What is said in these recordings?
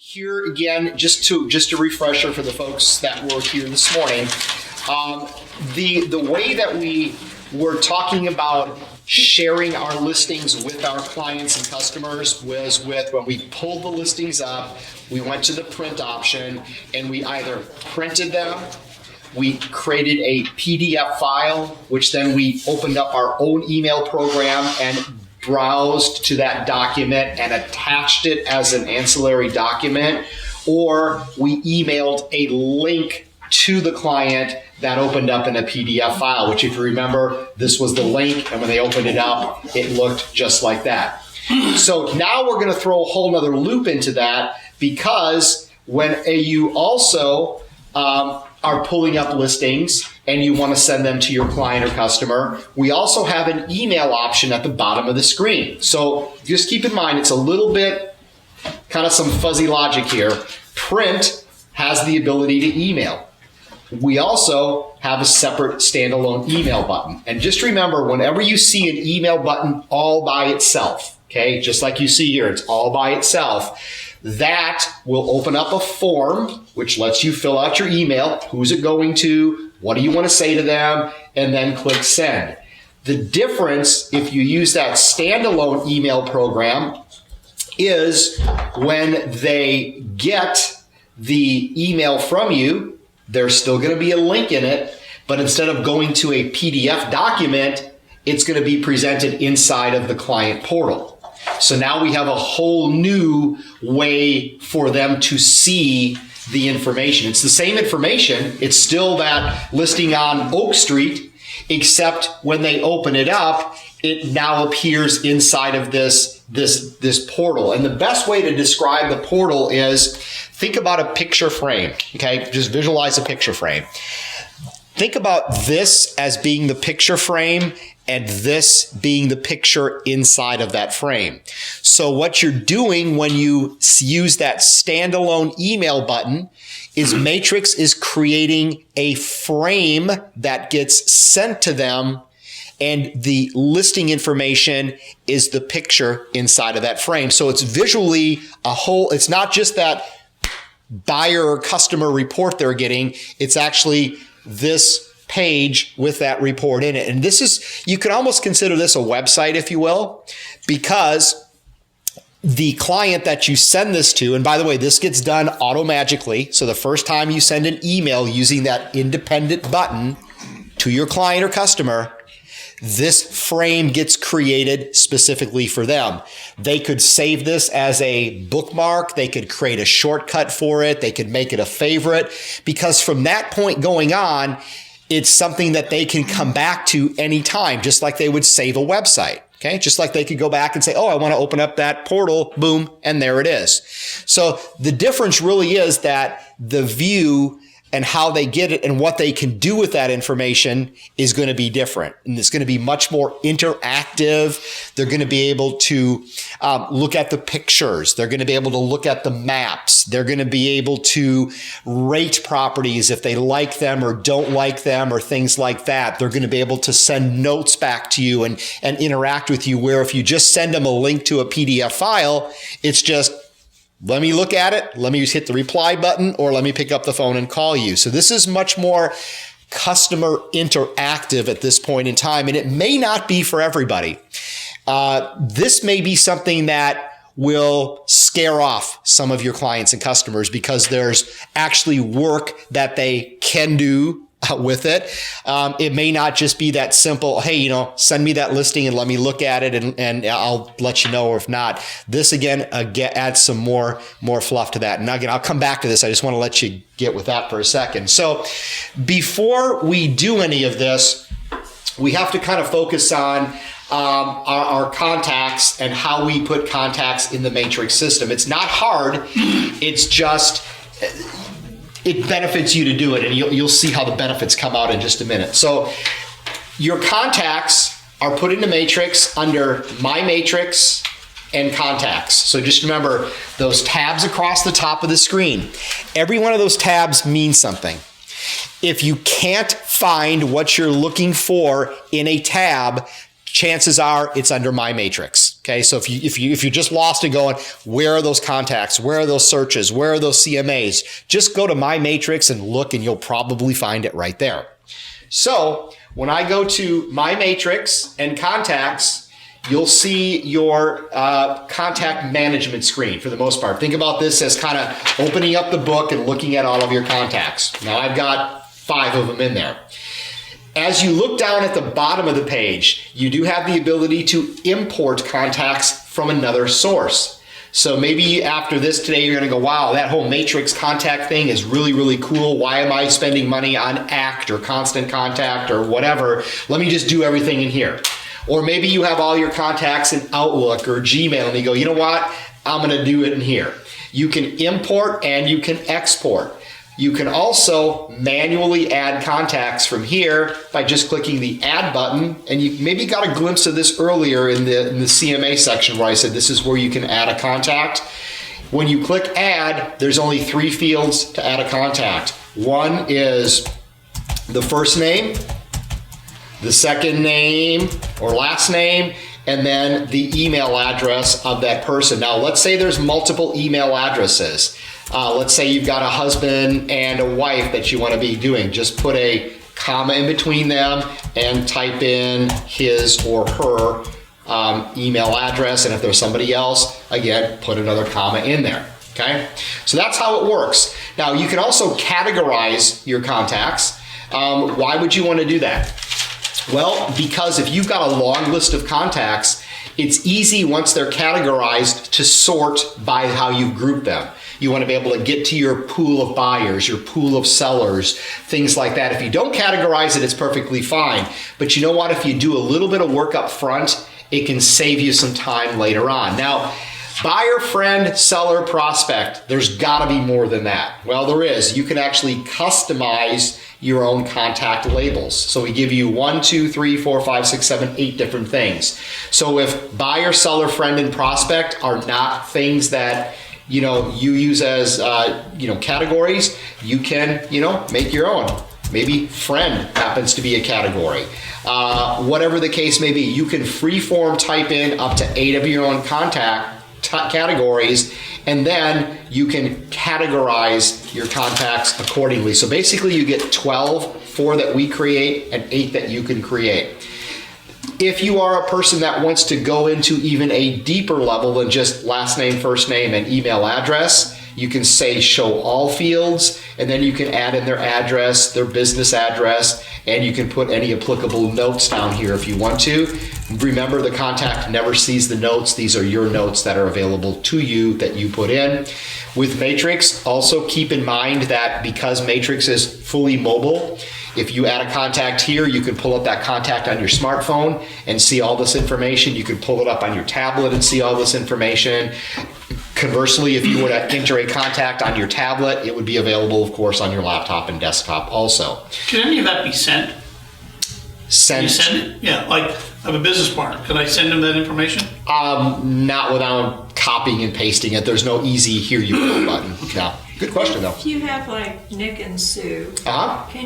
here again, just a refresher for the folks that were here this morning. The way that we were talking about sharing our listings with our clients and customers was with when we pulled the listings up, we went to the print option and we either printed them, we created a PDF file, which then we opened up our own email program and browsed to that document and attached it as an ancillary document, or we emailed a link to the client that opened up in a PDF file, which if you remember, this was the link, and when they opened it up, it looked just like that. So now we're going to throw a whole nother loop into that, because when you also are pulling up listings and you want to send them to your client or customer, we also have an email option at the bottom of the screen. So just keep in mind, it's a little bit kind of some fuzzy logic here. Print has the ability to email. We also have a separate standalone email button. And just remember, whenever you see an email button all by itself, okay, just like you see here, it's all by itself, that will open up a form which lets you fill out your email. Who's it going to? What do you want to say to them? And then click send. The difference, if you use that standalone email program, is when they get the email from you, there's still going to be a link in it, but instead of going to a PDF document, it's going to be presented inside of the client portal. So now we have a whole new way for them to see the information. It's the same information. It's still that listing on Oak Street, except when they open it up, it now appears inside of this portal. And the best way to describe the portal is, think about a picture frame, okay? Just visualize a picture frame. Think about this as being the picture frame and this being the picture inside of that frame. So what you're doing when you use that standalone email button is Matrix is creating a frame that gets sent to them, and the listing information is the picture inside of that frame. So it's visually a whole, it's not just that buyer or customer report they're getting, it's actually this page with that report in it. And this is, you can almost consider this a website, if you will, because the client that you send this to, and by the way, this gets done auto-magically. So the first time you send an email using that independent button to your client or customer, this frame gets created specifically for them. They could save this as a bookmark. They could create a shortcut for it. They could make it a favorite, because from that point going on, it's something that they can come back to anytime, just like they would save a website. Okay, just like they could go back and say, oh, I want to open up that portal, boom, and there it is. So the difference really is that the view and how they get it and what they can do with that information is going to be different. And it's going to be much more interactive. They're going to be able to look at the pictures. They're going to be able to look at the maps. They're going to be able to rate properties if they like them or don't like them or things like that. They're going to be able to send notes back to you and interact with you, where if you just send them a link to a PDF file, it's just, let me look at it, let me just hit the reply button, or let me pick up the phone and call you. So this is much more customer interactive at this point in time, and it may not be for everybody. This may be something that will scare off some of your clients and customers, because there's actually work that they can do with it. It may not just be that simple, hey, send me that listing and let me look at it and I'll let you know, or if not. This again, adds some more fluff to that. And again, I'll come back to this. I just want to let you get with that for a second. So before we do any of this, we have to kind of focus on our contacts and how we put contacts in the Matrix system. It's not hard. It's just, it benefits you to do it, and you'll see how the benefits come out in just a minute. So your contacts are put into Matrix under My Matrix and Contacts. So just remember those tabs across the top of the screen. Every one of those tabs means something. If you can't find what you're looking for in a tab, chances are it's under My Matrix. Okay, so if you're just lost and going, where are those contacts? Where are those searches? Where are those CMAs? Just go to My Matrix and look, and you'll probably find it right there. So when I go to My Matrix and Contacts, you'll see your contact management screen for the most part. Think about this as kind of opening up the book and looking at all of your contacts. Now I've got 5 of them in there. As you look down at the bottom of the page, you do have the ability to import contacts from another source. So maybe after this today, you're going to go, wow, that whole matrix contact thing is really, really cool. Why am I spending money on ACT or Constant Contact or whatever? Let me just do everything in here. Or maybe you have all your contacts in Outlook or Gmail and you go, you know what? I'm going to do it in here. You can import and you can export. You can also manually add contacts from here by just clicking the Add button, and you maybe got a glimpse of this earlier in the CMA section where I said this is where you can add a contact. When you click Add, there's only 3 fields to add a contact. One is the first name, the second name or last name, and then the email address of that person. Now, let's say there's multiple email addresses. Let's say you've got a husband and a wife that you want to be doing. Just put a comma in between them and type in his or her email address. And if there's somebody else, again, put another comma in there. Okay, so that's how it works. Now, you can also categorize your contacts. Why would you want to do that? Well, because if you've got a long list of contacts, it's easy once they're categorized to sort by how you group them. You want to be able to get to your pool of buyers, your pool of sellers, things like that. If you don't categorize it, it's perfectly fine. But you know what? If you do a little bit of work up front, it can save you some time later on. Now, buyer, friend, seller, prospect, there's got to be more than that. Well, there is. You can actually customize your own contact labels. So we give you 1, 2, 3, 4, 5, 6, 7, 8 different things. So if buyer, seller, friend, and prospect are not things that you use as categories, you can make your own. Maybe friend happens to be a category. Whatever the case may be, you can freeform type in up to 8 of your own contact categories, and then you can categorize your contacts accordingly. So basically you get 12, 4 that we create and 8 that you can create. If you are a person that wants to go into even a deeper level than just last name, first name, and email address, you can say show all fields, and then you can add in their address, their business address, and you can put any applicable notes down here if you want to. Remember, the contact never sees the notes. These are your notes that are available to you that you put in. With Matrix, also keep in mind that because Matrix is fully mobile, if you add a contact here, you can pull up that contact on your smartphone and see all this information. You can pull it up on your tablet and see all this information. Conversely, if you were to enter a contact on your tablet, it would be available, of course, on your laptop and desktop also. Can any of that be sent? Can you send it? Yeah, like I have a business partner. Can I send him that information? Not without copying and pasting it. There's no easy here you go button. No. Good question though. If you have like Nick and Sue, Uh-huh.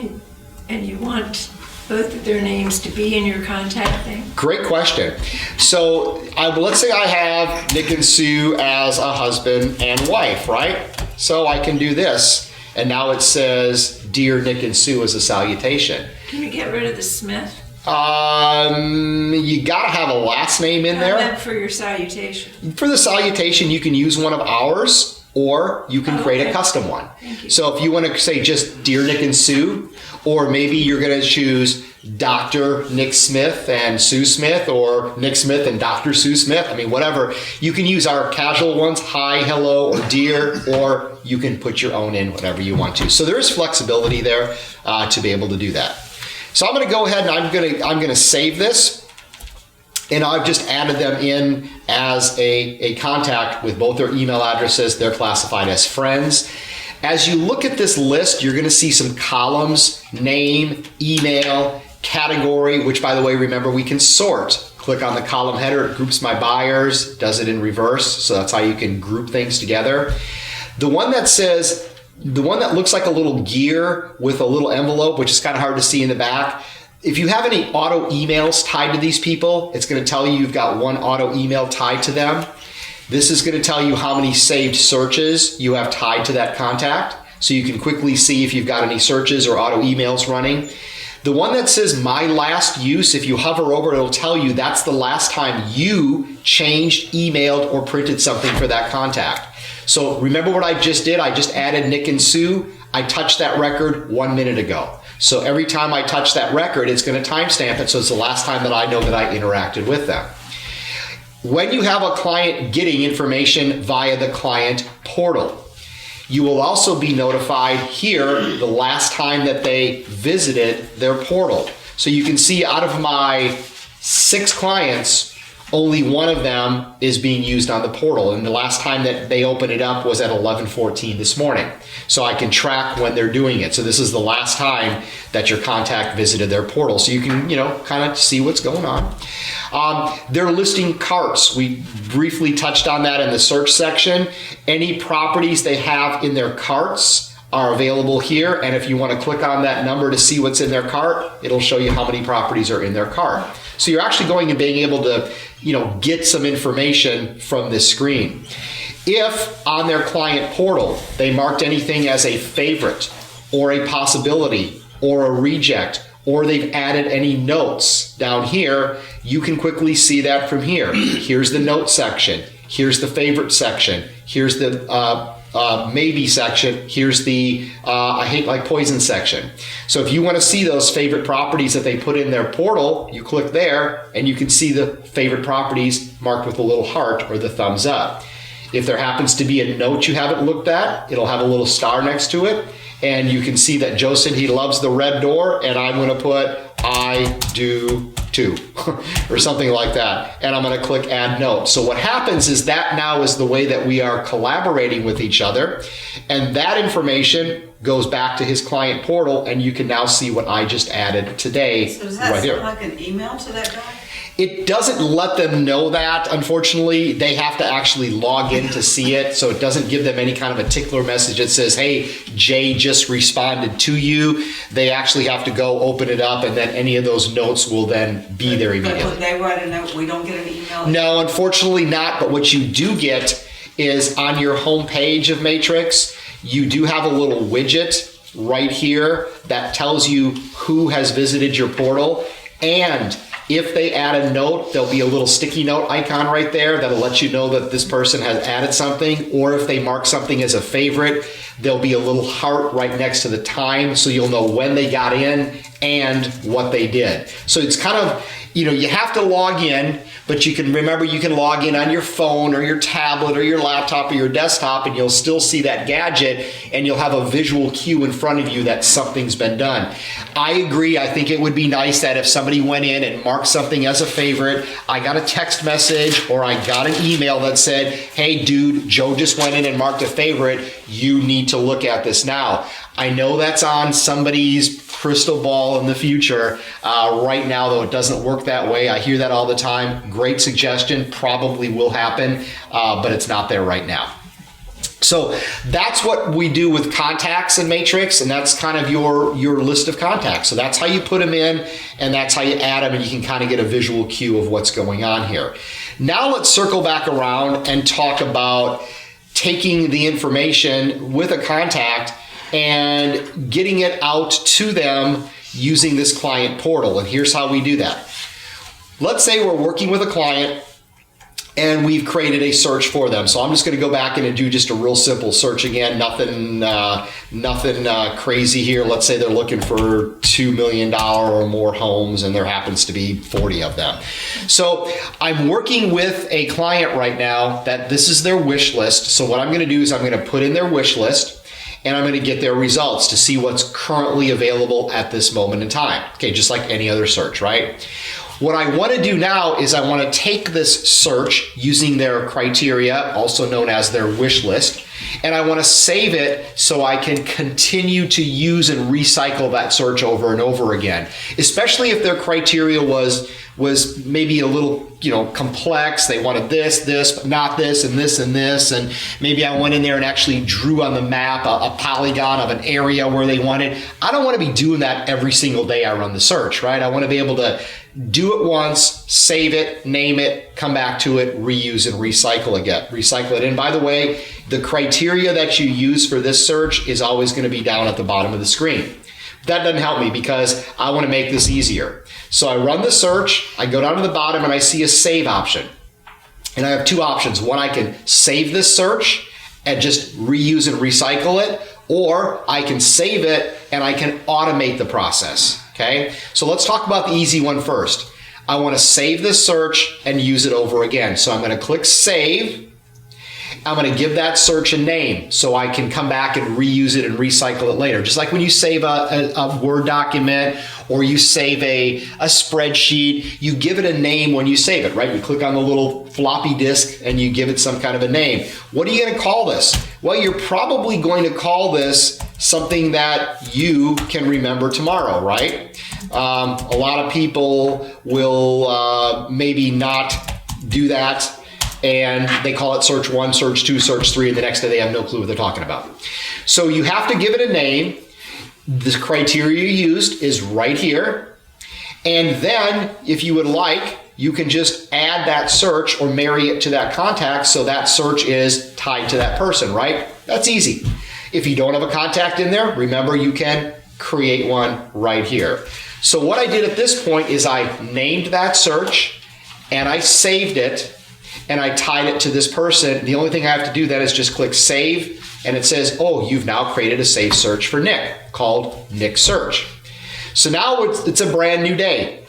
and you want both of their names to be in your contact thing? Great question. So let's say I have Nick and Sue as a husband and wife, right? So I can do this, and now it says, Dear Nick and Sue as a salutation. Can you get rid of the Smith? You gotta have a last name in there. Meant for your salutation. For the salutation, you can use one of ours, or you can create a custom one. Thank you. So if you want to say just Dear Nick and Sue, or maybe you're going to choose Dr. Nick Smith and Sue Smith, or Nick Smith and Dr. Sue Smith. I mean, whatever. You can use our casual ones, hi, hello, or dear, or you can put your own in, whatever you want to. So there is flexibility there to be able to do that. So I'm going to go ahead and I'm going to save this, and I've just added them in as a contact with both their email addresses. They're classified as friends. As you look at this list, you're going to see some columns: name, email, category, which, by the way, remember, we can sort. Click on the column header, it groups my buyers, does it in reverse, so that's how you can group things together. The one that looks like a little gear with a little envelope, which is kind of hard to see in the back, If you have any auto emails tied to these people, it's going to tell you you've got one auto email tied to them. This is going to tell you how many saved searches you have tied to that contact, so you can quickly see if you've got any searches or auto emails running. The one that says my last use, if you hover over, it'll tell you that's the last time you changed, emailed, or printed something for that contact. So remember what I just did? I just added Nick and Sue. I touched that record 1 minute ago. So every time I touch that record, it's going to timestamp it, so it's the last time that I know that I interacted with them. When you have a client getting information via the client portal, you will also be notified here the last time that they visited their portal. So you can see out of my 6 clients, only one of them is being used on the portal. And the last time that they opened it up was at 11:14 this morning. So I can track when they're doing it. So this is the last time that your contact visited their portal. So you can, kind of see what's going on. They're listing carts. We briefly touched on that in the search section. Any properties they have in their carts are available here. And if you want to click on that number to see what's in their cart, it'll show you how many properties are in their cart. So you're actually going and being able to, get some information from this screen. If on their client portal, they marked anything as a favorite or a possibility or a reject, or they've added any notes down here, you can quickly see that from here. Here's the note section. Here's the favorite section. Here's the maybe section. Here's the I hate like poison section. So if you want to see those favorite properties that they put in their portal, you click there and you can see the favorite properties marked with a little heart or the thumbs up. If there happens to be a note you haven't looked at, it'll have a little star next to it. And you can see that Joe said he loves the red door, and I'm going to put I do too, or something like that. And I'm going to click add note. So what happens is that now is the way that we are collaborating with each other. And that information goes back to his client portal, and you can now see what I just added today. So does that right here. sound like an email to that guy? It doesn't let them know that, unfortunately. They have to actually log in to see it, so it doesn't give them any kind of a tickler message that says, hey, Jay just responded to you. They actually have to go open it up, and then any of those notes will then be there immediately. But when they write a note, we don't get an email? No, unfortunately not, but what you do get is on your home page of Matrix, you do have a little widget right here that tells you who has visited your portal, and if they add a note, there'll be a little sticky note icon right there that'll let you know that this person has added something. Or if they mark something as a favorite, there'll be a little heart right next to the time, so you'll know when they got in and what they did. So it's kind of, you have to log in, but you can remember you can log in on your phone or your tablet or your laptop or your desktop, and you'll still see that gadget, and you'll have a visual cue in front of you that something's been done. I agree. I think it would be nice that if somebody went in and marked something as a favorite, I got a text message or I got an email that said, hey dude, Joe just went in and marked a favorite. You need to look at this now. I know that's on somebody's crystal ball in the future. Right now, though, it doesn't work that way. I hear that all the time. Great suggestion, probably will happen, but it's not there right now. So that's what we do with contacts in Matrix, and that's kind of your list of contacts. So that's how you put them in, and that's how you add them, and you can kind of get a visual cue of what's going on here. Now let's circle back around and talk about taking the information with a contact and getting it out to them using this client portal. And here's how we do that. Let's say we're working with a client and we've created a search for them. So I'm just going to go back in and do just a real simple search again. Nothing crazy here. Let's say they're looking for $2 million or more homes, and there happens to be 40 of them. So I'm working with a client right now that this is their wish list. So what I'm going to do is I'm going to put in their wish list, and I'm going to get their results to see what's currently available at this moment in time. Okay, just like any other search, right? What I want to do now is I want to take this search using their criteria, also known as their wish list, and I want to save it so I can continue to use and recycle that search over and over again. Especially if their criteria was maybe a little, complex. They wanted this, but not this, and this, and this. And maybe I went in there and actually drew on the map a polygon of an area where they wanted. I don't want to be doing that every single day I run the search, right? I want to be able to do it once, save it, name it, come back to it, reuse and recycle it. And by the way, the criteria that you use for this search is always going to be down at the bottom of the screen. That doesn't help me because I want to make this easier. So I run the search, I go down to the bottom and I see a save option. And I have two options. One, I can save this search and just reuse and recycle it, or I can save it and I can automate the process. Okay, so let's talk about the easy one first. I want to save this search and use it over again. So I'm going to click save. I'm going to give that search a name so I can come back and reuse it and recycle it later. Just like when you save a Word document or you save a spreadsheet, you give it a name when you save it, right? You click on the little floppy disk and you give it some kind of a name. What are you going to call this? Well, you're probably going to call this something that you can remember tomorrow, right? A lot of people will maybe not do that, and they call it search 1, search 2, search 3, and the next day they have no clue what they're talking about. So you have to give it a name. The criteria you used is right here. And then, if you would like, you can just add that search or marry it to that contact so that search is tied to that person, right? That's easy. If you don't have a contact in there, remember you can create one right here. So what I did at this point is I named that search and I saved it and I tied it to this person. The only thing I have to do then is just click save, and it says, oh, you've now created a saved search for Nick called Nick Search. So now it's a brand new day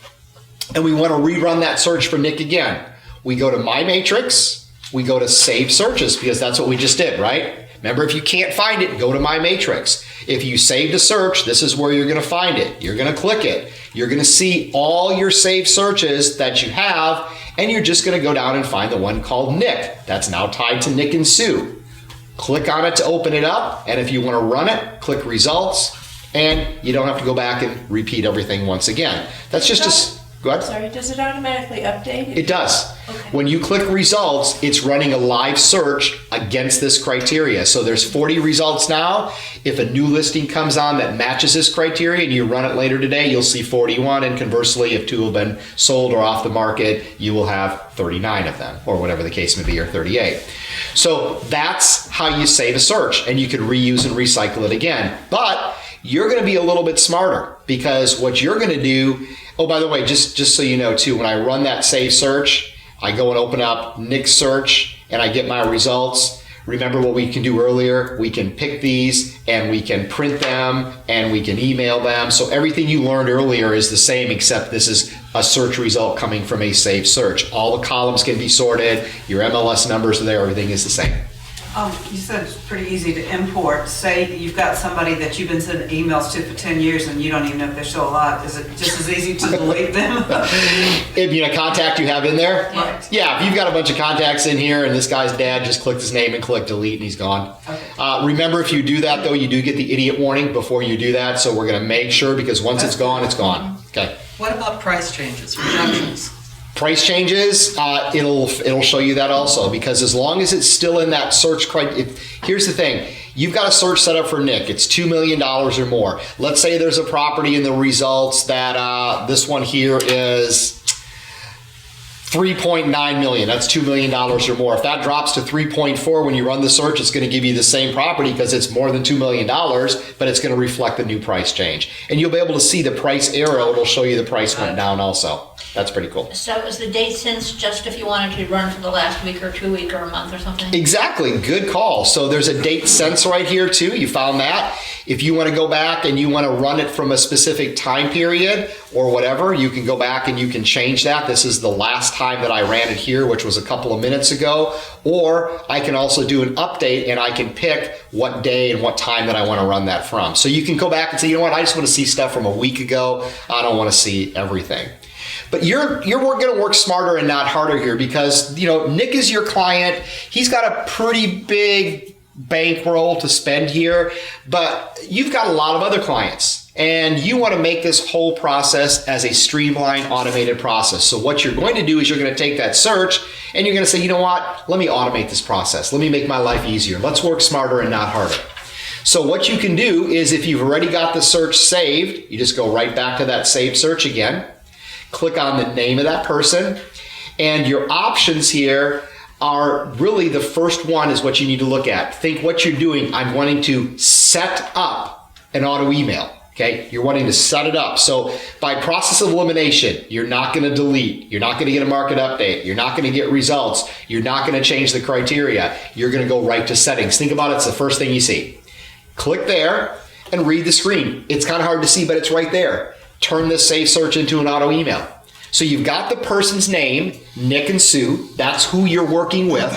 and we want to rerun that search for Nick again. We go to My Matrix, we go to Save Searches because that's what we just did, right? Remember, if you can't find it, go to My Matrix. If you saved a search, this is where you're going to find it. You're going to click it. You're going to see all your saved searches that you have, and you're just going to go down and find the one called Nick. That's now tied to Nick and Sue. Click on it to open it up, and if you want to run it, click Results, and you don't have to go back and repeat everything once again. That's just a... Go ahead. Sorry, does it automatically update? It does. Okay. When you click results, it's running a live search against this criteria. So there's 40 results now. If a new listing comes on that matches this criteria and you run it later today, you'll see 41. And conversely, if 2 have been sold or off the market, you will have 39 of them, or whatever the case may be, or 38. So that's how you save a search, and you can reuse and recycle it again. But you're going to be a little bit smarter, because what you're going to do, oh, by the way, just so you know too, when I run that save search, I go and open up Nick Search and I get my results. Remember what we can do earlier? We can pick these and we can print them and we can email them. So everything you learned earlier is the same, except this is a search result coming from a saved search. All the columns can be sorted. Your MLS numbers are there. Everything is the same. You said it's pretty easy to import. Say you've got somebody that you've been sending emails to for 10 years and you don't even know if they're still alive. Is it just as easy to delete them? If you know, contact you have in there? Right. Yeah, if you've got a bunch of contacts in here and this guy's dad just clicked his name and clicked delete and he's gone. Okay. Remember, if you do that though, you do get the idiot warning before you do that. So we're going to make sure, because once it's gone, it's gone. Okay. What about price changes, reductions? Price changes, it'll show you that also, because as long as it's still in that search criteria. Here's the thing, you've got a search set up for Nick, it's $2 million or more. Let's say there's a property in the results that this one here is 3.9 million, that's $2 million or more. If that drops to 3.4 when you run the search, it's going to give you the same property because it's more than $2 million, but it's going to reflect the new price change. And you'll be able to see the price arrow, it'll show you the price went down also. That's pretty cool. So is the date since just if you wanted to run for the last week or 2 week or a month or something? Exactly, good call. So there's a date since right here too, you found that. If you want to go back and you want to run it from a specific time period or whatever, you can go back and you can change that. This is the last time that I ran it here, which was a couple of minutes ago. Or I can also do an update and I can pick what day and what time that I want to run that from. So you can go back and say, you know what, I just want to see stuff from a week ago. I don't want to see everything. But you're going to work smarter and not harder here because, Nick is your client. He's got a pretty big bankroll to spend here, but you've got a lot of other clients and you want to make this whole process as a streamlined automated process. So what you're going to do is you're going to take that search and you're going to say, you know what, let me automate this process. Let me make my life easier. Let's work smarter and not harder. So what you can do is if you've already got the search saved, you just go right back to that saved search again, click on the name of that person, and your options here are really the first one is what you need to look at. Think what you're doing. I'm wanting to set up an auto email. Okay, you're wanting to set it up. So by process of elimination, you're not going to delete. You're not going to get a market update. You're not going to get results. You're not going to change the criteria. You're going to go right to settings. Think about it. It's the first thing you see. Click there and read the screen. It's kind of hard to see, but it's right there. Turn this save search into an auto email. So you've got the person's name, Nick and Sue. That's who you're working with.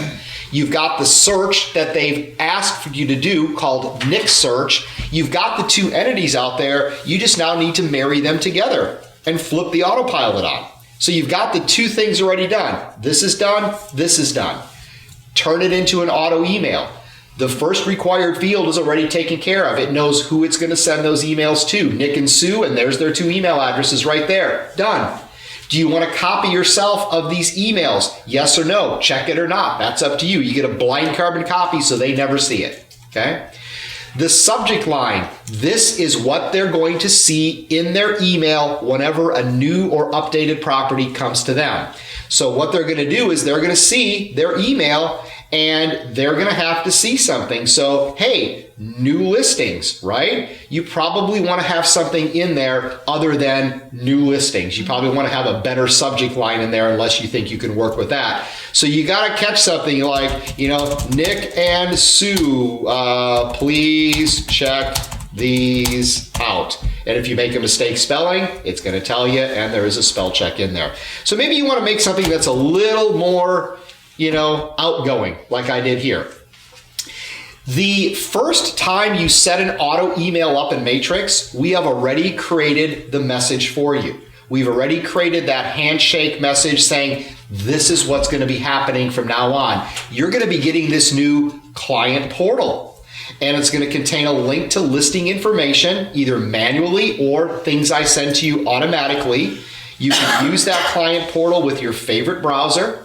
You've got the search that they've asked for you to do called Nick Search. You've got the two entities out there. You just now need to marry them together and flip the autopilot on. So you've got the two things already done. This is done. This is done. Turn it into an auto email. The first required field is already taken care of. It knows who it's going to send those emails to, Nick and Sue, and there's their two email addresses right there. Done. Do you want to copy yourself of these emails? Yes or no? Check it or not. That's up to you. You get a blind carbon copy so they never see it. Okay? The subject line. This is what they're going to see in their email whenever a new or updated property comes to them. So what they're going to do is they're going to see their email and they're going to have to see something. So, hey, new listings, right? You probably want to have something in there other than new listings. You probably want to have a better subject line in there unless you think you can work with that. So you got to catch something like, Nick and Sue, please check these out. And if you make a mistake spelling, it's going to tell you, and there is a spell check in there. So maybe you want to make something that's a little more outgoing, like I did here. The first time you set an auto email up in Matrix, we have already created the message for you. We've already created that handshake message saying, this is what's going to be happening from now on. You're going to be getting this new client portal, and it's going to contain a link to listing information, either manually or things I send to you automatically. You can use that client portal with your favorite browser.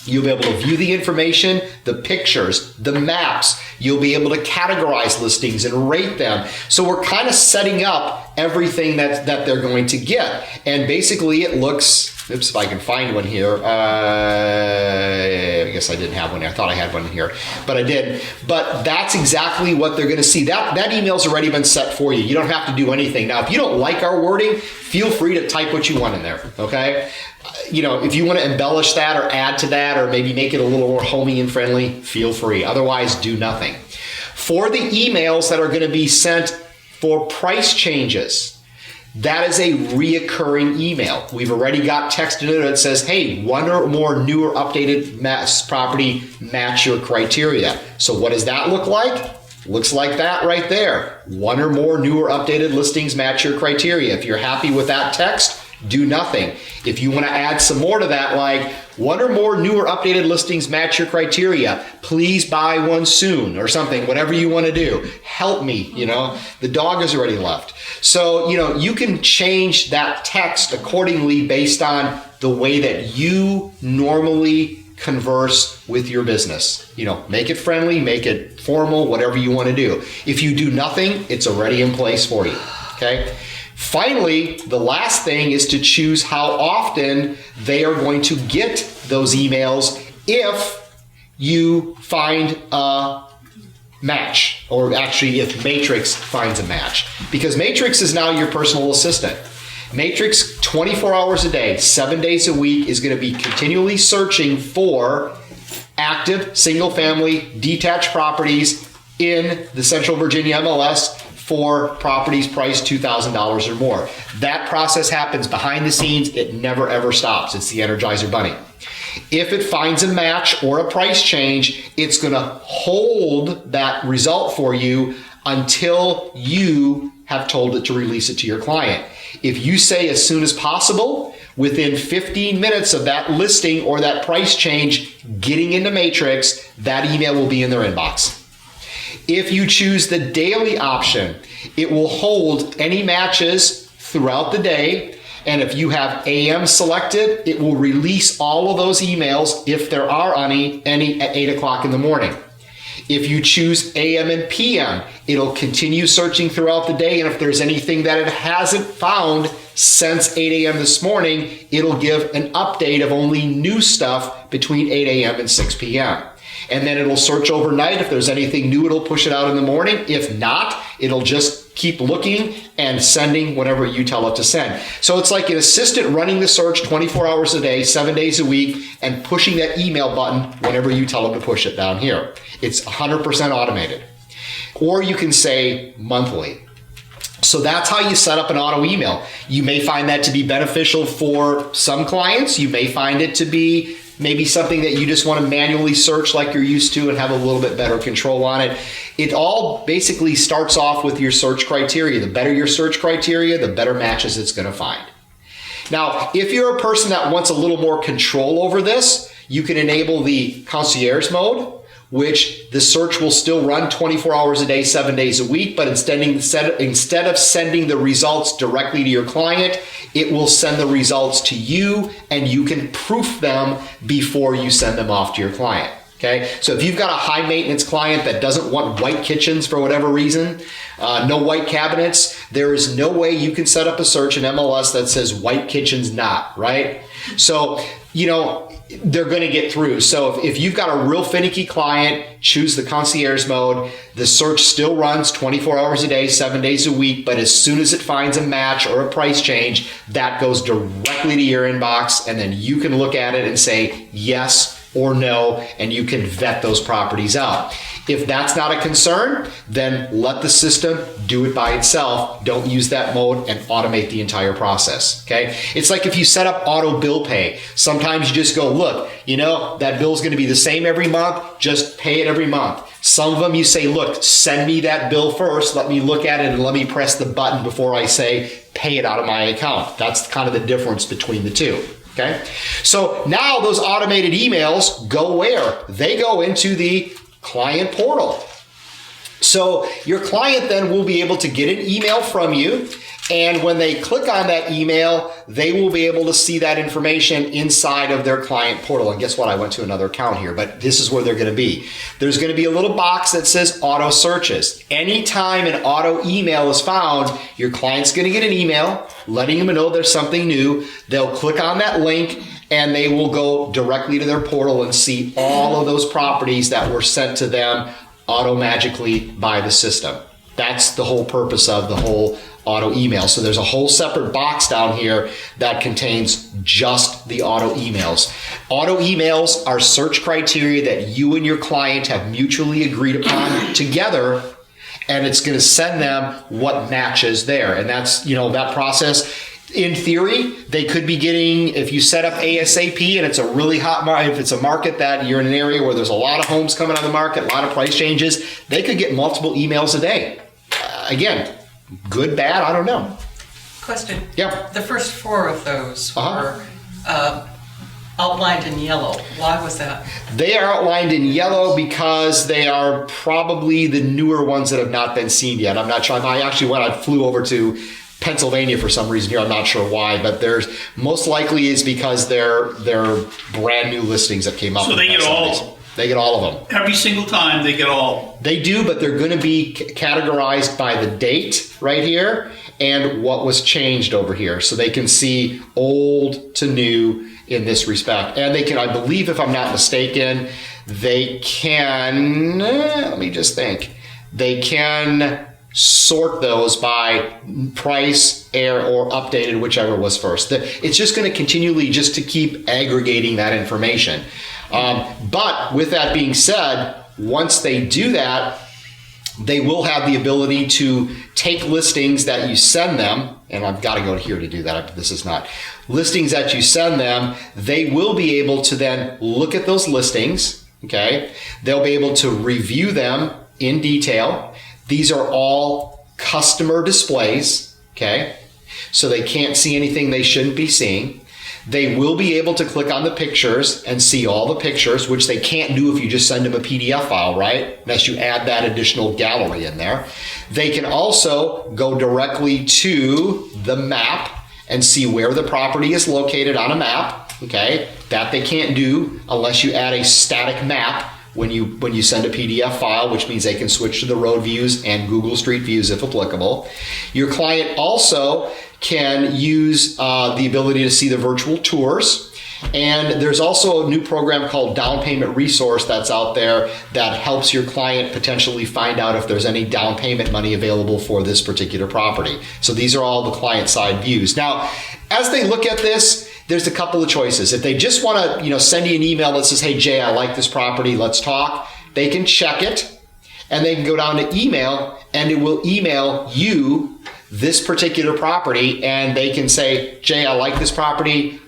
You'll be able to view the information, the pictures, the maps. You'll be able to categorize listings and rate them. So we're kind of setting up everything that they're going to get. And basically it looks, oops, if I can find one here. I guess I didn't have one there. I thought I had one here, but I did. But that's exactly what they're going to see. That email's already been set for you. You don't have to do anything. Now, if you don't like our wording, feel free to type what you want in there, okay? If you want to embellish that or add to that or maybe make it a little more homey and friendly, feel free. Otherwise, do nothing. For the emails that are going to be sent for price changes, that is a reoccurring email. We've already got text in it that says, hey, one or more new or updated property match your criteria. So what does that look like? Looks like that right there. One or more new or updated listings match your criteria. If you're happy with that text, do nothing. If you want to add some more to that, like one or more new or updated listings match your criteria, please buy one soon or something, whatever you want to do. Help me, the dog has already left. So, you can change that text accordingly based on the way that you normally converse with your business. Make it friendly, make it formal, whatever you want to do. If you do nothing, it's already in place for you, okay? Finally, the last thing is to choose how often they are going to get those emails if you find a match, or actually if Matrix finds a match. Because Matrix is now your personal assistant. Matrix, 24 hours a day, 7 days a week, is going to be continually searching for active single-family detached properties in the Central Virginia MLS for properties priced $2,000 or more. That process happens behind the scenes. It never ever stops. It's the Energizer Bunny. If it finds a match or a price change, it's going to hold that result for you until you have told it to release it to your client. If you say as soon as possible, within 15 minutes of that listing or that price change getting into Matrix, that email will be in their inbox. If you choose the daily option, it will hold any matches throughout the day. And if you have AM selected, it will release all of those emails, if there are any at 8 o'clock in the morning. If you choose AM and PM, it'll continue searching throughout the day. And if there's anything that it hasn't found since 8 a.m. this morning, it'll give an update of only new stuff between 8 a.m. and 6 p.m. And then it'll search overnight. If there's anything new, it'll push it out in the morning. If not, it'll just keep looking and sending whatever you tell it to send. So it's like an assistant running the search 24 hours a day, 7 days a week, and pushing that email button whenever you tell it to push it down here. It's 100% automated. Or you can say monthly. So that's how you set up an auto email. You may find that to be beneficial for some clients. You may find it to be maybe something that you just want to manually search like you're used to and have a little bit better control on it. It all basically starts off with your search criteria. The better your search criteria, the better matches it's going to find. Now, if you're a person that wants a little more control over this, you can enable the Concierge Mode, which the search will still run 24 hours a day, 7 days a week, but instead of sending the results directly to your client, it will send the results to you, and you can proof them before you send them off to your client. Okay, so if you've got a high maintenance client that doesn't want white kitchens for whatever reason, no white cabinets, there is no way you can set up a search in MLS that says white kitchens not, right? So, you know, they're going to get through. So if you've got a real finicky client, choose the Concierge Mode. The search still runs 24 hours a day, 7 days a week, but as soon as it finds a match or a price change, that goes directly to your inbox, and then you can look at it and say yes or no, and you can vet those properties out. If that's not a concern, then let the system do it by itself. Don't use that mode and automate the entire process, okay? It's like if you set up auto bill pay. Sometimes you just go, look, you know, that bill's gonna be the same every month, just pay it every month. Some of them you say, look, send me that bill first, let me look at it, and let me press the button before I say, pay it out of my account. That's kind of the difference between the two. Okay, so now those automated emails go where? They go into the client portal. So your client then will be able to get an email from you, and when they click on that email, they will be able to see that information inside of their client portal. And guess what? I went to another account here, but this is where they're going to be. There's going to be a little box that says auto searches. Anytime an auto email is found, your client's going to get an email letting them know there's something new. They'll click on that link and they will go directly to their portal and see all of those properties that were sent to them auto-magically by the system. That's the whole purpose of the whole auto email. So there's a whole separate box down here that contains just the auto emails. Auto emails are search criteria that you and your client have mutually agreed upon together, and it's going to send them what matches there. And that's, you know, that process. In theory, they could be getting, if you set up ASAP and it's a really hot market, if it's a market that you're in an area where there's a lot of homes coming on the market, a lot of price changes, they could get multiple emails a day. Again, good, bad, I don't know. Question. Yeah. The first 4 of those Uh-huh. were outlined in yellow. Why was that? They are outlined in yellow because they are probably the newer ones that have not been seen yet. I'm not sure. I flew over to Pennsylvania for some reason here. I'm not sure why, but there's most likely is because they're brand new listings that came up. So they get all of them? They get all of them. Every single time they get all. They do, but they're going to be categorized by the date right here and what was changed over here. So they can see old to new in this respect. And they can, I believe, if I'm not mistaken, they can, let me just think, they can sort those by price, air, or updated, whichever was first. It's just going to continually just to keep aggregating that information. But with that being said, once they do that, they will have the ability to take listings that you send them, and I've got to go here to do that. This is not listings that you send them. They will be able to then look at those listings. Okay, they'll be able to review them in detail. These are all customer displays. Okay, so they can't see anything they shouldn't be seeing. They will be able to click on the pictures and see all the pictures, which they can't do if you just send them a PDF file, right? Unless you add that additional gallery in there. They can also go directly to the map and see where the property is located on a map, okay? That they can't do unless you add a static map when you send a PDF file, which means they can switch to the road views and Google Street Views if applicable. Your client also can use the ability to see the virtual tours. And there's also a new program called Down Payment Resource that's out there that helps your client potentially find out if there's any down payment money available for this particular property. So these are all the client side views. Now, as they look at this, there's a couple of choices. If they just want to, send you an email that says, hey, Jay, I like this property, let's talk, they can check it and they can go down to email and it will email you this particular property and they can say, Jay, I like this property,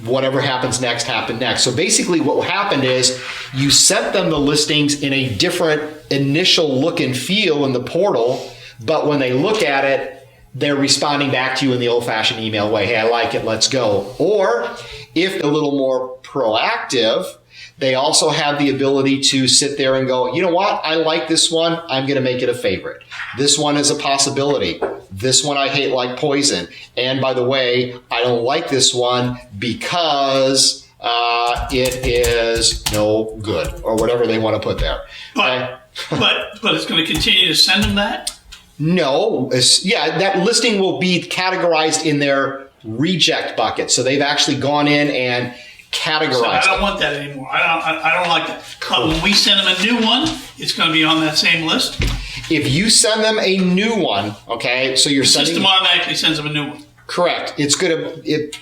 whatever happens next, happen next. So basically what happened is you sent them the listings in a different initial look and feel in the portal, but when they look at it, they're responding back to you in the old-fashioned email way, hey, I like it, let's go. Or if a little more proactive, they also have the ability to sit there and go, you know what, I like this one, I'm gonna make it a favorite. This one is a possibility. This one I hate like poison. And by the way, I don't like this one because it is no good, or whatever they want to put there. But it's going to continue to send them that? No, that listing will be categorized in their reject bucket. So they've actually gone in and categorized. So I don't want that anymore. I don't like that. But when we send them a new one, it's going to be on that same list? If you send them a new one, okay, so you're sending... The system automatically sends them a new one. Correct. It's going to...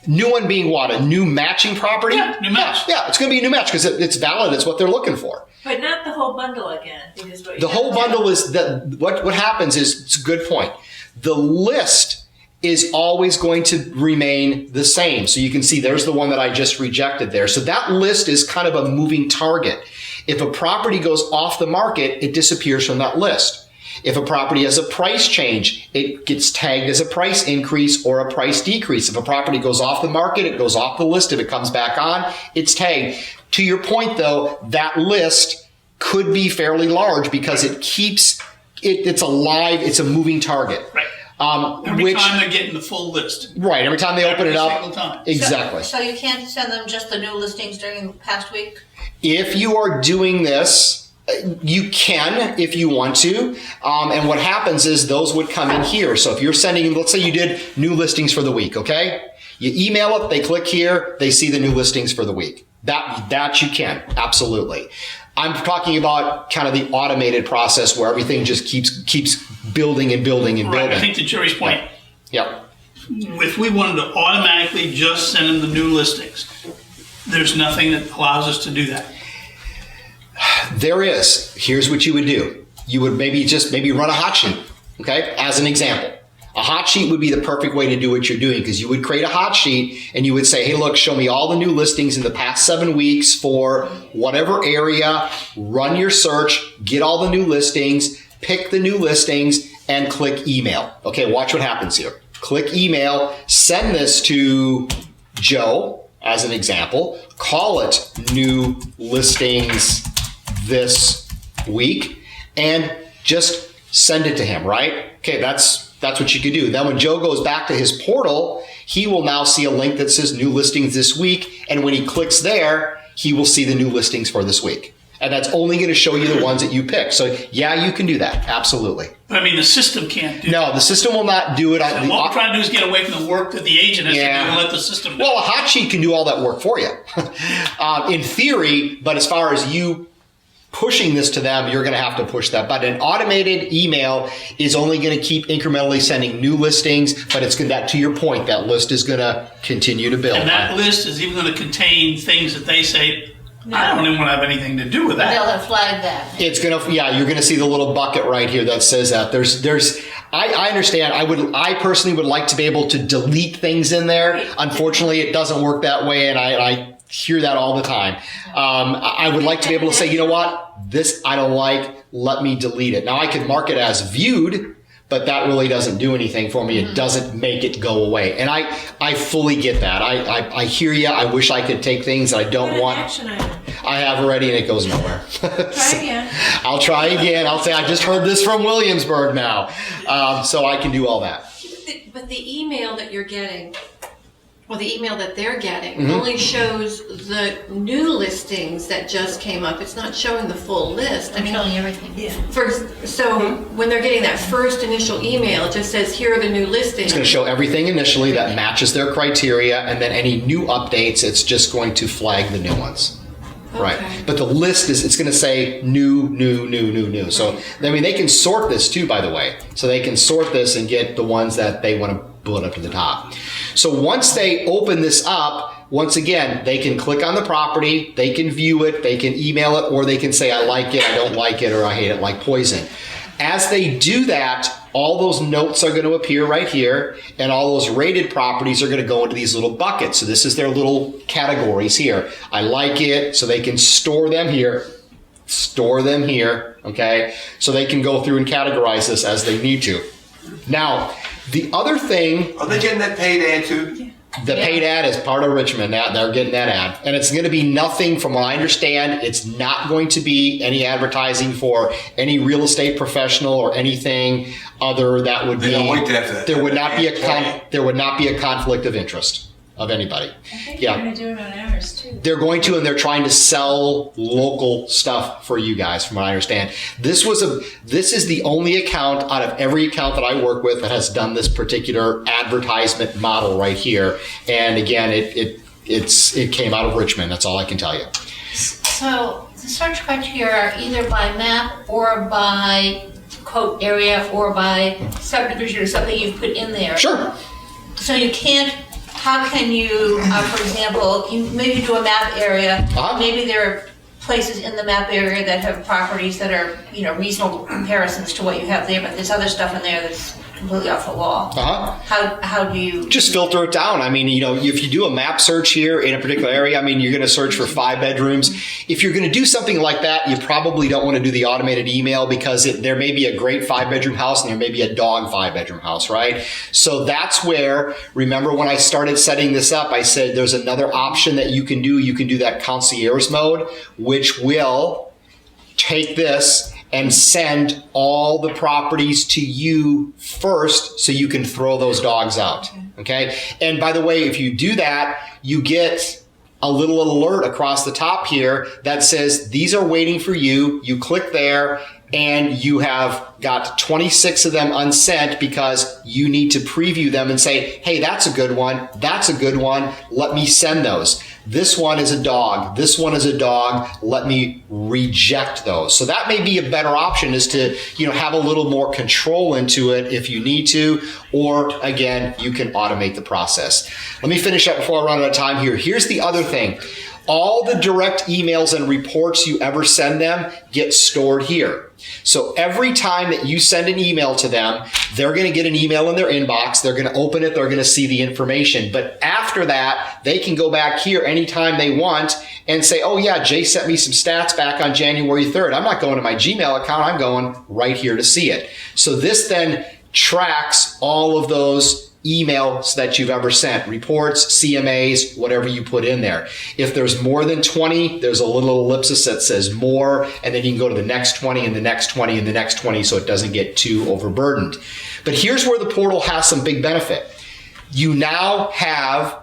New one being what? A new matching property? Yeah, new match. Yeah, it's going to be a new match because it's valid. It's what they're looking for. But not the whole bundle again. Because The whole bundle is that what happens is, it's a good point. The list is always going to remain the same. So you can see there's the one that I just rejected there. So that list is kind of a moving target. If a property goes off the market, it disappears from that list. If a property has a price change, it gets tagged as a price increase or a price decrease. If a property goes off the market, it goes off the list. If it comes back on, it's tagged. To your point, though, that list could be fairly large because it keeps it's alive. It's a moving target. Right. Every time they're getting the full list. Right. Every time they open it up. Single time. Exactly. So you can't send them just the new listings during the past week? If you are doing this, you can if you want to. And what happens is those would come in here. So if you're sending, let's say you did new listings for the week, okay? You email it, they click here, they see the new listings for the week. That you can, absolutely. I'm talking about kind of the automated process where everything just keeps building and building and building. Right, I think to Jerry's point, Yep. if we wanted to automatically just send them the new listings, there's nothing that allows us to do that. There is. Here's what you would do. You would maybe run a hot sheet, okay, as an example. A hot sheet would be the perfect way to do what you're doing because you would create a hot sheet and you would say, hey, look, show me all the new listings in the past 7 weeks for whatever area, run your search, get all the new listings, pick the new listings, and click email. Okay, watch what happens here. Click email, send this to Joe, as an example, call it new listings this week, and just send it to him, right? Okay, that's what you could do. Then when Joe goes back to his portal, he will now see a link that says new listings this week. And when he clicks there, he will see the new listings for this week. And that's only going to show you the ones that you pick. So yeah, you can do that. Absolutely. But I mean, the system can't do that. No, the system will not do it. So what we're trying to do is get away from the work that the agent has to do and let the system do. Well, a hot sheet can do all that work for you. In theory, but as far as you pushing this to them, you're going to have to push that. But an automated email is only going to keep incrementally sending new listings, but it's going to, to your point, that list is going to continue to build. And that list is even going to contain things that they say, I don't even want to have anything to do with that. They'll have flagged that. It's going to, you're going to see the little bucket right here that says that. I understand. I personally would like to be able to delete things in there. Unfortunately, it doesn't work that way, and I hear that all the time. I would like to be able to say, you know what, this I don't like, let me delete it. Now I could mark it as viewed, but that really doesn't do anything for me. It doesn't make it go away. And I fully get that. I hear you. I wish I could take things that I don't Put an want. action item. I have already, and it goes nowhere. Try again. I'll try again. I'll say I just heard this from Williamsburg now, so I can do all that. But the email that you're getting, or the email that they're getting, Mm-hmm. only shows the new listings that just came up. It's not showing the full list. I'm showing everything. So when they're getting that first initial email, it just says, here are the new listings. It's going to show everything initially that matches their criteria, and then any new updates, it's just going to flag the new ones. Right. Okay. But the list it's going to say new. So, I mean, they can sort this too, by the way. So they can sort this and get the ones that they want to bullet up to the top. So once they open this up, once again, they can click on the property, they can view it, they can email it, or they can say, I like it, I don't like it, or I hate it like poison. As they do that, all those notes are going to appear right here, and all those rated properties are going to go into these little buckets. So this is their little categories here. I like it, so they can store them here, okay? So they can go through and categorize this as they need to. Now, the other thing... Are they getting that paid ad too? The paid ad is part of Richmond. They're getting that ad. And it's going to be nothing, from what I understand, it's not going to be any advertising for any real estate professional or anything other that would They be... don't wait to have there would not be to- there would not be a conflict of interest of anybody. I think Yeah. you're going to do it on ours too. They're going to, and they're trying to sell local stuff for you guys, from what I understand. This is the only account out of every account that I work with that has done this particular advertisement model right here. And again, it came out of Richmond. That's all I can tell you. So the search criteria are either by map or by quote area or by subdivision or something you've put in there. Sure. So you can't, how can you, for example, you maybe do a map area, Uh-huh. maybe there are places in the map area that have properties that are, reasonable comparisons to what you have there, but there's other stuff in there that's completely off the wall. Uh-huh. How do you? Just filter it down. I mean, if you do a map search here in a particular area, I mean, you're going to search for 5 bedrooms. If you're going to do something like that, you probably don't want to do the automated email, because there may be a great 5-bedroom house and there may be a dog 5-bedroom house, right? So that's where, remember when I started setting this up, I said there's another option that you can do. You can do that Concierge Mode, which will take this and send all the properties to you first, so you can throw those dogs out, okay? And by the way, if you do that, you get a little alert across the top here that says, these are waiting for you. You click there, and you have got 26 of them unsent, because you need to preview them and say, hey, that's a good one. That's a good one. Let me send those. This one is a dog. This one is a dog. Let me reject those. So that may be a better option, is to, have a little more control into it if you need to, or again, you can automate the process. Let me finish up before I run out of time here. Here's the other thing. All the direct emails and reports you ever send them get stored here. So every time that you send an email to them, they're going to get an email in their inbox. They're going to open it. They're going to see the information. But after that, they can go back here anytime they want and say, oh yeah, Jay sent me some stats back on January 3rd. I'm not going to my Gmail account. I'm going right here to see it. So this then tracks all of those emails that you've ever sent, reports, CMAs, whatever you put in there. If there's more than 20, there's a little ellipsis that says more, and then you can go to the next 20 and the next 20 and the next 20, so it doesn't get too overburdened. But here's where the portal has some big benefit. You now have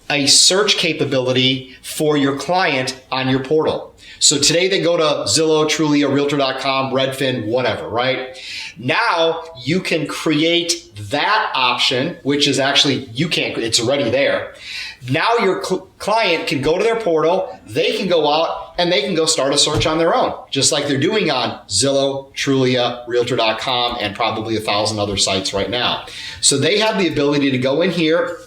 a search capability for your client on your portal. So today they go to Zillow, Trulia, Realtor.com, Redfin, whatever, right? Now you can create that option, which is actually, it's already there. Now your client can go to their portal, they can go out and they can go start a search on their own, just like they're doing on Zillow, Trulia, Realtor.com, and probably 1,000 other sites right now. So they have the ability to go in here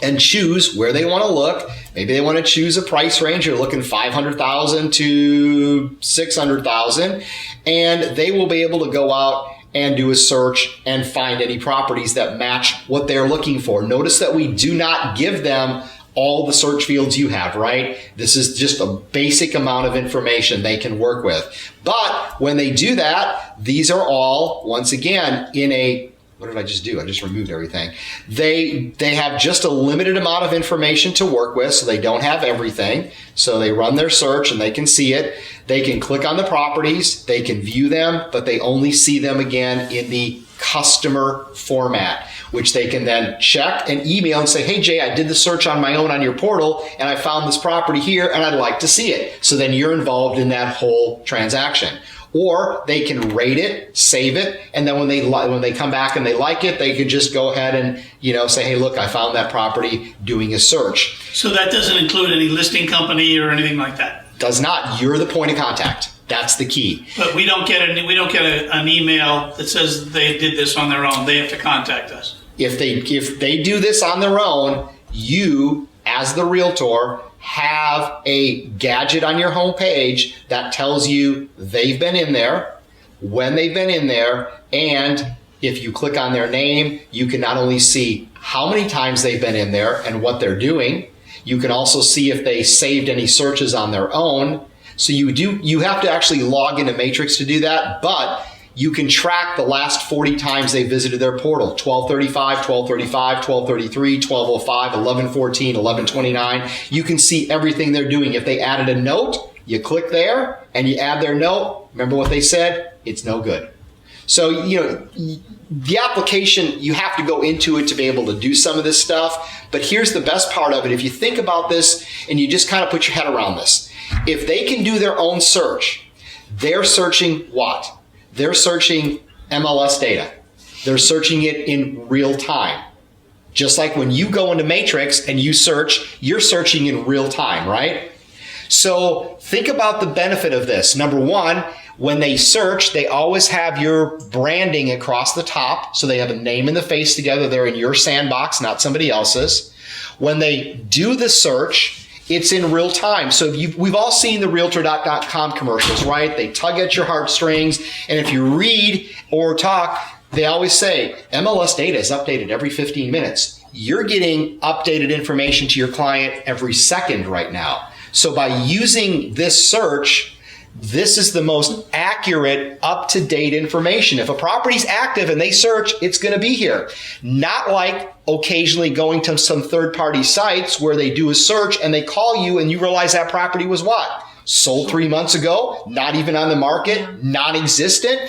and choose where they want to look. Maybe they want to choose a price range. You're looking $500,000 to $600,000, and they will be able to go out and do a search and find any properties that match what they're looking for. Notice that we do not give them all the search fields you have, right? This is just a basic amount of information they can work with. But when they do that, these are all, once again, in a, what did I just do? I just removed everything. They have just a limited amount of information to work with, so they don't have everything. So they run their search and they can see it. They can click on the properties, they can view them, but they only see them again in the customer format, which they can then check and email and say, hey Jay, I did the search on my own on your portal and I found this property here and I'd like to see it. So then you're involved in that whole transaction. Or they can rate it, save it, and then when they come back and they like it, they can just go ahead and say, hey, look, I found that property, doing a search. So that doesn't include any listing company or anything like that? Does not. You're the point of contact. That's the key. But we don't get an email that says they did this on their own. They have to contact us. If they do this on their own, you, as the realtor, have a gadget on your homepage that tells you they've been in there, when they've been in there, and if you click on their name, you can not only see how many times they've been in there and what they're doing, you can also see if they saved any searches on their own. So you have to actually log into Matrix to do that, but you can track the last 40 times they visited their portal. 1235, 1235, 1233, 1205, 1114, 1129. You can see everything they're doing. If they added a note, you click there and you add their note. Remember what they said? It's no good. So, the application, you have to go into it to be able to do some of this stuff. But here's the best part of it. If you think about this and you just kind of put your head around this, if they can do their own search, they're searching what? They're searching MLS data. They're searching it in real time. Just like when you go into Matrix and you search, you're searching in real time, right? So think about the benefit of this. Number one, when they search, they always have your branding across the top. So they have a name and the face together. They're in your sandbox, not somebody else's. When they do the search, it's in real time. So we've all seen the Realtor.com commercials, right? They tug at your heartstrings. And if you read or talk, they always say MLS data is updated every 15 minutes. You're getting updated information to your client every second right now. So by using this search, this is the most accurate, up-to-date information. If a property's active and they search, it's going to be here. Not like occasionally going to some third-party sites where they do a search and they call you and you realize that property was what? Sold 3 months ago, not even on the market, non-existent.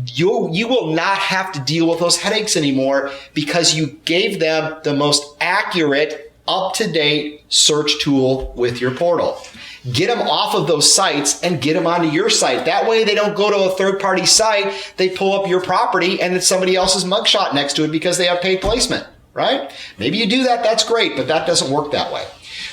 You will not have to deal with those headaches anymore because you gave them the most accurate, up-to-date search tool with your portal. Get them off of those sites and get them onto your site. That way they don't go to a third-party site, they pull up your property and it's somebody else's mugshot next to it because they have paid placement, right? Maybe you do that, that's great, but that doesn't work that way.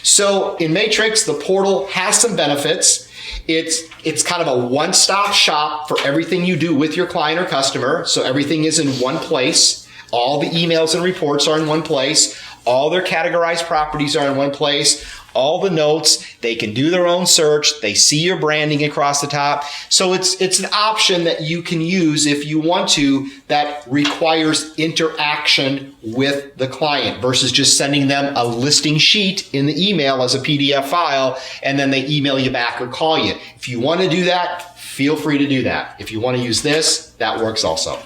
So in Matrix, the portal has some benefits. It's kind of a one-stop shop for everything you do with your client or customer. So everything is in one place. All the emails and reports are in one place. All their categorized properties are in one place. All the notes, they can do their own search. They see your branding across the top. So it's an option that you can use if you want to that requires interaction with the client versus just sending them a listing sheet in the email as a PDF file and then they email you back or call you. If you want to do that, feel free to do that. If you want to use this, that works also.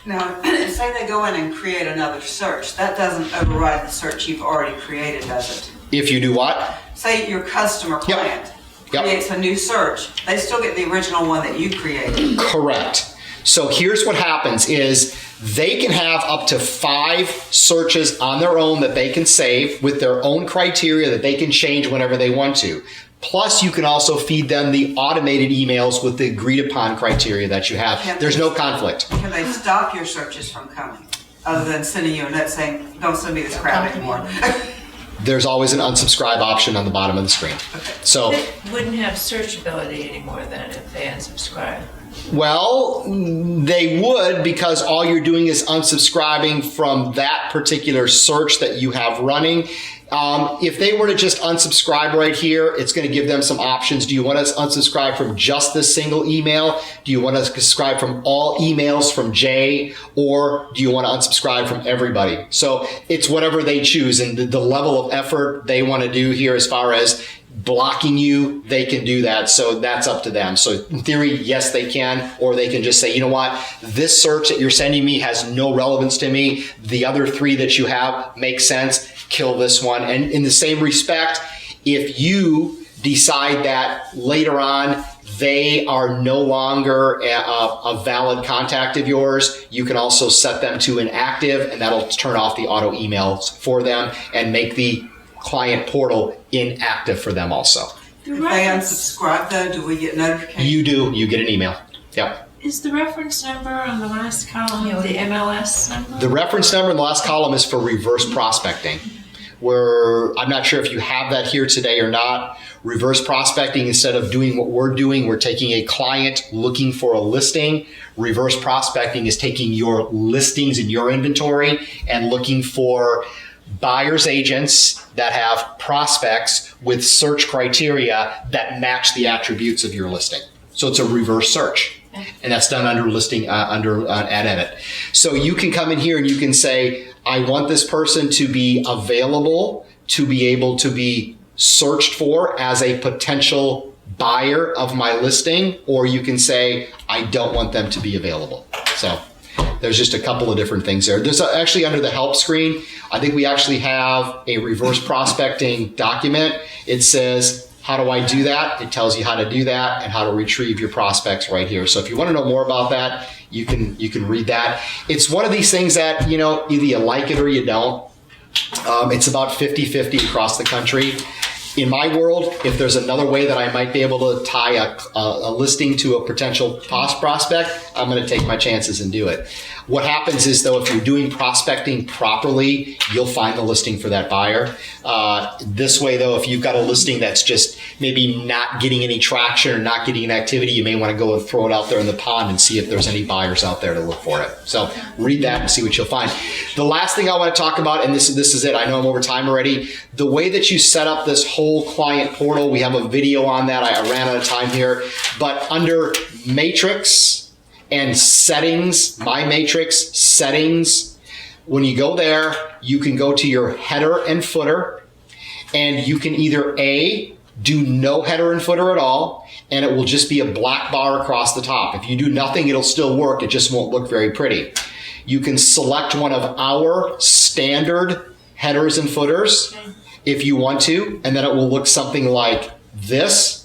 Now, say they go in and create another search. That doesn't override the search you've already created, does it? If you do what? Say your customer client creates a new search. They still get the original one that you created. Correct. So here's what happens is they can have up to 5 searches on their own that they can save with their own criteria that they can change whenever they want to. Plus, you can also feed them the automated emails with the agreed upon criteria that you have. There's no conflict. Can they stop your searches from coming? Other than sending you a note saying, don't send me this crap anymore. There's always an unsubscribe option on the bottom of the screen. So They wouldn't have searchability anymore then if they unsubscribe. Well, they would because all you're doing is unsubscribing from that particular search that you have running. If they were to just unsubscribe right here, it's going to give them some options. Do you want to unsubscribe from just this single email? Do you want to subscribe from all emails from Jay? Or do you want to unsubscribe from everybody? So it's whatever they choose, and the level of effort they want to do here as far as blocking you, they can do that. So that's up to them. So in theory, yes, they can, or they can just say, you know what, this search that you're sending me has no relevance to me. The other 3 that you have make sense. Kill this one. And in the same respect, if you decide that later on they are no longer a valid contact of yours, you can also set them to inactive, and that'll turn off the auto emails for them and make the client portal inactive for them also. If they unsubscribe though, do we get notifications? You do. You get an email. Yep. Is the reference number on the last column the MLS number? The reference number in the last column is for reverse prospecting, where I'm not sure if you have that here today or not. Reverse prospecting, instead of doing what we're doing, we're taking a client looking for a listing. Reverse prospecting is taking your listings in your inventory and looking for buyer's agents that have prospects with search criteria that match the attributes of your listing. So it's a reverse search, and that's done under listing under ad edit. So you can come in here and you can say, I want this person to be available to be able to be searched for as a potential buyer of my listing, or you can say, I don't want them to be available. So there's just a couple of different things there. There's actually under the help screen, I think we actually have a reverse prospecting document. It says, how do I do that? It tells you how to do that and how to retrieve your prospects right here. So if you want to know more about that, you can read that. It's one of these things that, you know, either you like it or you don't. It's about 50-50 across the country. In my world, if there's another way that I might be able to tie a listing to a potential prospect, I'm going to take my chances and do it. What happens is, though, if you're doing prospecting properly, you'll find the listing for that buyer. This way, though, if you've got a listing that's just maybe not getting any traction or not getting an activity, you may want to go and throw it out there in the pond and see if there's any buyers out there to look for it. So read that and see what you'll find. The last thing I want to talk about, and this is it, I know I'm over time already, the way that you set up this whole client portal, we have a video on that. I ran out of time here, but under Matrix and settings, My Matrix settings, when you go there, you can go to your header and footer, and you can either A, do no header and footer at all, and it will just be a black bar across the top. If you do nothing, it'll still work. It just won't look very pretty. You can select one of our standard headers and footers if you want to, and then it will look something like this.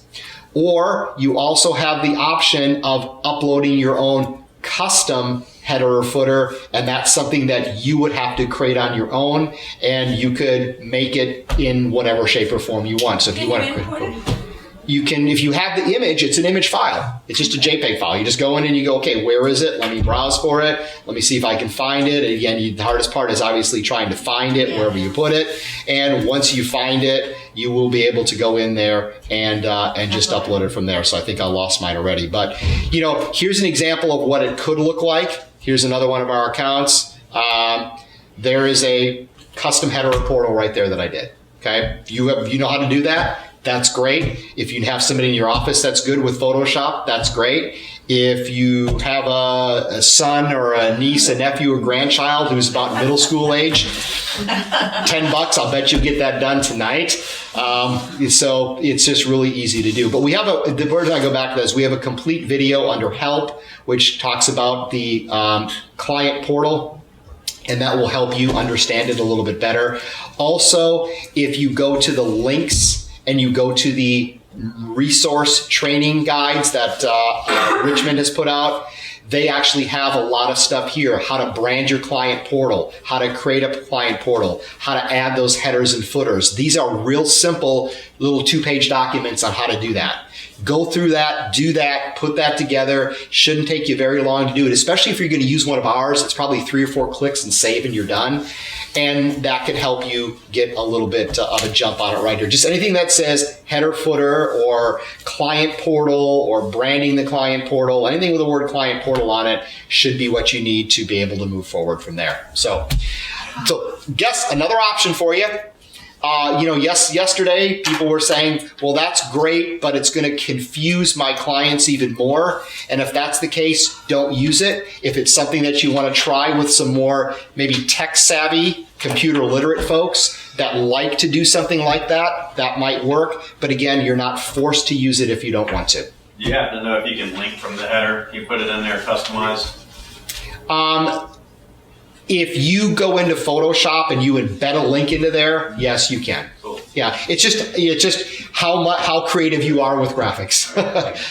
Or you also have the option of uploading your own custom header or footer, and that's something that you would have to create on your own, and you could make it in whatever shape or form you want. So if you want to, you can, if you have the image, it's an image file. It's just a JPEG file. You just go in and you go, okay, where is it? Let me browse for it. Let me see if I can find it. And again, the hardest part is obviously trying to find it wherever you put it. And once you find it, you will be able to go in there and just upload it from there. So I think I lost mine already. But, you know, here's an example of what it could look like. Here's another one of our accounts. There is a custom header or portal right there that I did. Okay, you know how to do that. That's great. If you have somebody in your office that's good with Photoshop, that's great. If you have a son or a niece, a nephew, or grandchild who's about middle school age, $10, I'll bet you'll get that done tonight. So it's just really easy to do. But we have the version I go back to this, we have a complete video under Help, which talks about the client portal, and that will help you understand it a little bit better. Also, if you go to the links and you go to the resource training guides that Richmond has put out, they actually have a lot of stuff here. How to brand your client portal, how to create a client portal, how to add those headers and footers. These are real simple little 2-page documents on how to do that. Go through that, do that, put that together. Shouldn't take you very long to do it, especially if you're going to use one of ours. It's probably 3 or 4 clicks and save and you're done. And that could help you get a little bit of a jump on it right here. Just anything that says header, footer, or client portal, or branding the client portal, anything with the word client portal on it should be what you need to be able to move forward from there. So guess another option for you. Yesterday people were saying, well, that's great, but it's going to confuse my clients even more. And if that's the case, don't use it. If it's something that you want to try with some more maybe tech savvy, computer literate folks that like to do something like that, that might work. But again, you're not forced to use it if you don't want to. You have to know if you can link from the header. You put it in there customized. If you go into Photoshop and you embed a link into there, yes, you can. Cool. Yeah, it's just how creative you are with graphics.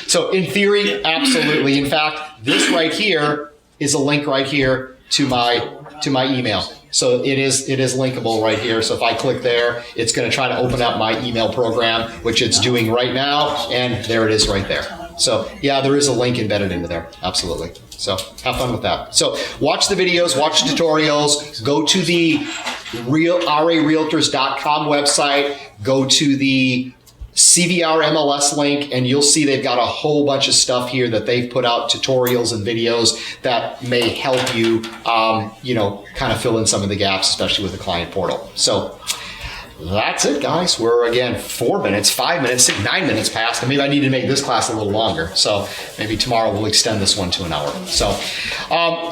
So in theory, absolutely. In fact, this right here is a link right here to my email. So it is linkable right here. So if I click there, it's going to try to open up my email program, which it's doing right now, and there it is right there. So yeah, there is a link embedded into there. Absolutely. So have fun with that. So watch the videos, watch the tutorials, go to the RARealtors.com website, go to the CVR MLS link, and you'll see they've got a whole bunch of stuff here that they've put out, tutorials and videos that may help you, kind of fill in some of the gaps, especially with the client portal. So that's it, guys. We're again 4 minutes, 5 minutes, 9 minutes past, and maybe I need to make this class a little longer. So maybe tomorrow we'll extend this one to an hour. So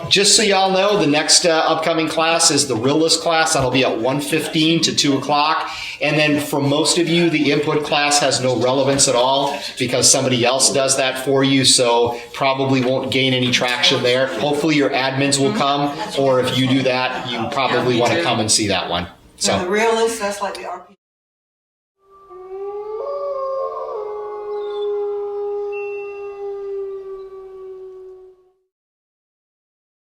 just so y'all know, the next upcoming class is the Real List class. That'll be at 1:15 to 2 o'clock. And then for most of you, the input class has no relevance at all because somebody else does that for you. So probably won't gain any traction there. Hopefully your admins will come, or if you do that, you probably want to come and see that one. So the real list, that's like the RP.